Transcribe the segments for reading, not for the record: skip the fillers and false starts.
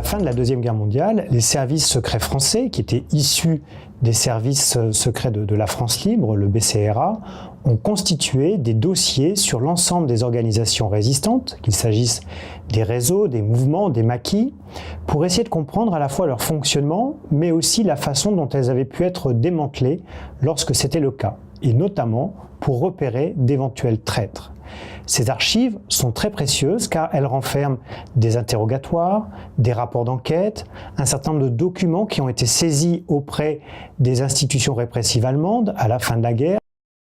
fin de la Deuxième Guerre mondiale, les services secrets français, qui étaient issus des services secrets de la France libre, le BCRA, ont constitué des dossiers sur l'ensemble des organisations résistantes, qu'il s'agisse des réseaux, des mouvements, des maquis, pour essayer de comprendre à la fois leur fonctionnement, mais aussi la façon dont elles avaient pu être démantelées lorsque c'était le cas, et notamment pour repérer d'éventuels traîtres. Ces archives sont très précieuses car elles renferment des interrogatoires, des rapports d'enquête, un certain nombre de documents qui ont été saisis auprès des institutions répressives allemandes à la fin de la guerre,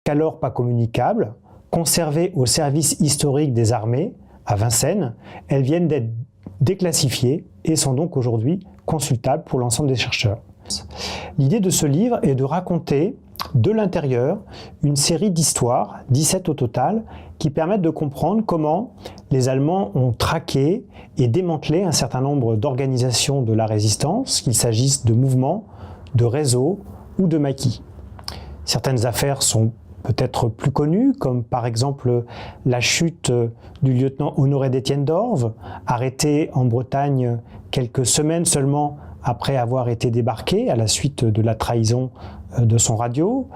qu'alors pas communicables, conservées au service historique des armées à Vincennes. Elles viennent d'être déclassifiées et sont donc aujourd'hui consultables pour l'ensemble des chercheurs. L'idée de ce livre est de raconter de l'intérieur une série d'histoires, 17 au total, qui permettent de comprendre comment les Allemands ont traqué et démantelé un certain nombre d'organisations de la résistance, qu'il s'agisse de mouvements, de réseaux ou de maquis. Certaines affaires sont peut-être plus connues, comme par exemple la chute du lieutenant Honoré d'Étienne d'Orves, arrêté en Bretagne quelques semaines seulement après avoir été débarqué à la suite de la trahison de son radio,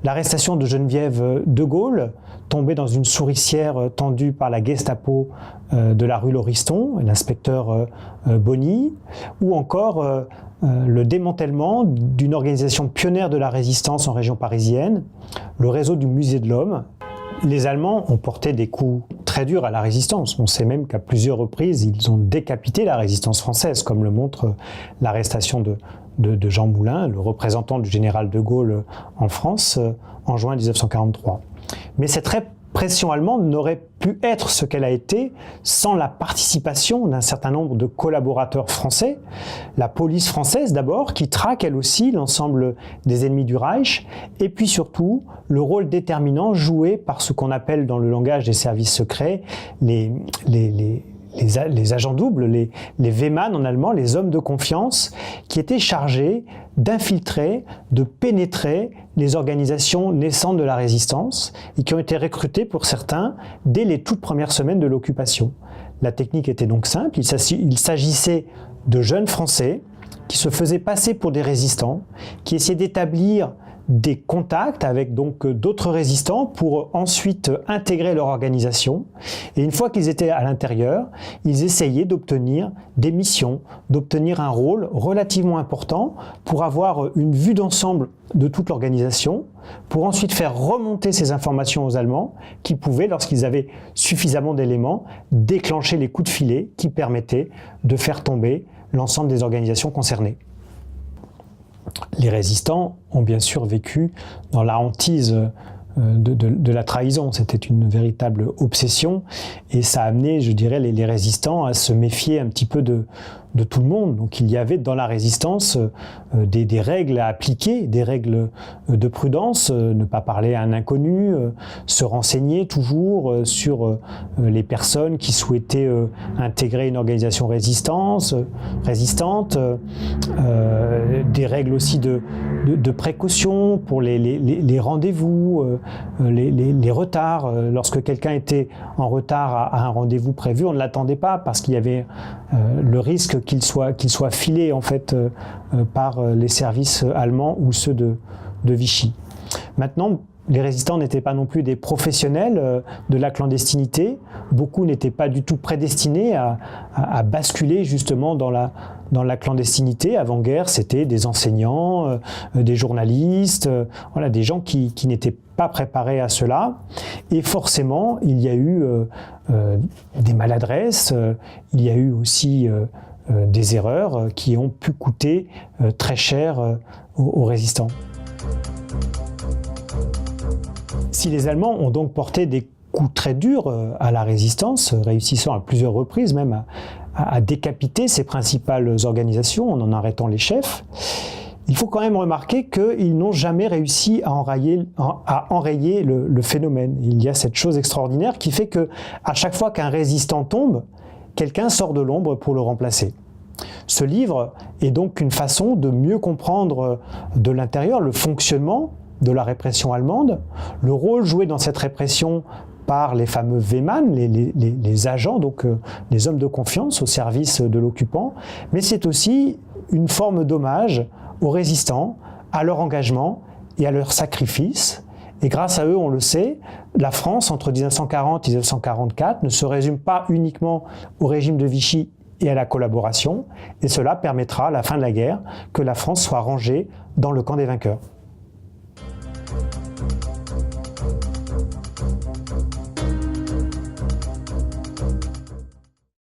l'arrestation de Geneviève de Gaulle, tombée dans une souricière tendue par la Gestapo de la rue Lauriston, l'inspecteur Bonny, ou encore le démantèlement d'une organisation pionnière de la résistance en région parisienne, le réseau du Musée de l'Homme. Les Allemands ont porté des coups très durs à la résistance. On sait même qu'à plusieurs reprises, ils ont décapité la résistance française, comme le montre l'arrestation de Jean Moulin, le représentant du général de Gaulle en France, en juin 1943. Mais cette répression allemande n'aurait pu être ce qu'elle a été sans la participation d'un certain nombre de collaborateurs français, la police française d'abord, qui traque elle aussi l'ensemble des ennemis du Reich, et puis surtout le rôle déterminant joué par ce qu'on appelle dans le langage des services secrets les agents doubles, les Wehrmann en allemand, les hommes de confiance, qui étaient chargés d'infiltrer, de pénétrer les organisations naissantes de la résistance et qui ont été recrutés pour certains dès les toutes premières semaines de l'occupation. La technique était donc simple, il s'agissait de jeunes Français qui se faisaient passer pour des résistants, qui essayaient d'établir des contacts avec donc d'autres résistants pour ensuite intégrer leur organisation. Et une fois qu'ils étaient à l'intérieur, ils essayaient d'obtenir des missions, d'obtenir un rôle relativement important pour avoir une vue d'ensemble de toute l'organisation, pour ensuite faire remonter ces informations aux Allemands qui pouvaient, lorsqu'ils avaient suffisamment d'éléments, déclencher les coups de filet qui permettaient de faire tomber l'ensemble des organisations concernées. Les résistants ont bien sûr vécu dans la hantise de la trahison. C'était une véritable obsession et ça a amené, je dirais, les résistants à se méfier un petit peu de tout le monde. Donc il y avait dans la résistance des règles à appliquer, des règles de prudence, ne pas parler à un inconnu, se renseigner toujours sur les personnes qui souhaitaient intégrer une organisation résistante, des règles aussi de précaution pour les rendez-vous, les retards. Lorsque quelqu'un était en retard à un rendez-vous prévu, on ne l'attendait pas parce qu'il y avait le risque qu'il soit filé en fait par les services allemands ou ceux de Vichy. Maintenant, les résistants n'étaient pas non plus des professionnels de la clandestinité. Beaucoup n'étaient pas du tout prédestinés à basculer justement dans la clandestinité. Avant-guerre, c'était des enseignants, des journalistes, voilà, des gens qui n'étaient pas préparés à cela. Et forcément, il y a eu des maladresses, il y a eu aussi des erreurs qui ont pu coûter très cher aux résistants. Si les Allemands ont donc porté des coups très durs à la résistance, réussissant à plusieurs reprises même à décapiter ses principales organisations en arrêtant les chefs, il faut quand même remarquer qu'ils n'ont jamais réussi à enrayer le phénomène. Il y a cette chose extraordinaire qui fait qu'à chaque fois qu'un résistant tombe, quelqu'un sort de l'ombre pour le remplacer. Ce livre est donc une façon de mieux comprendre de l'intérieur le fonctionnement de la répression allemande, le rôle joué dans cette répression par les fameux Wehmann, les agents, donc les hommes de confiance au service de l'occupant, mais c'est aussi une forme d'hommage aux résistants, à leur engagement et à leur sacrifice. Et grâce à eux, on le sait, la France, entre 1940 et 1944, ne se résume pas uniquement au régime de Vichy et à la collaboration, et cela permettra, à la fin de la guerre, que la France soit rangée dans le camp des vainqueurs.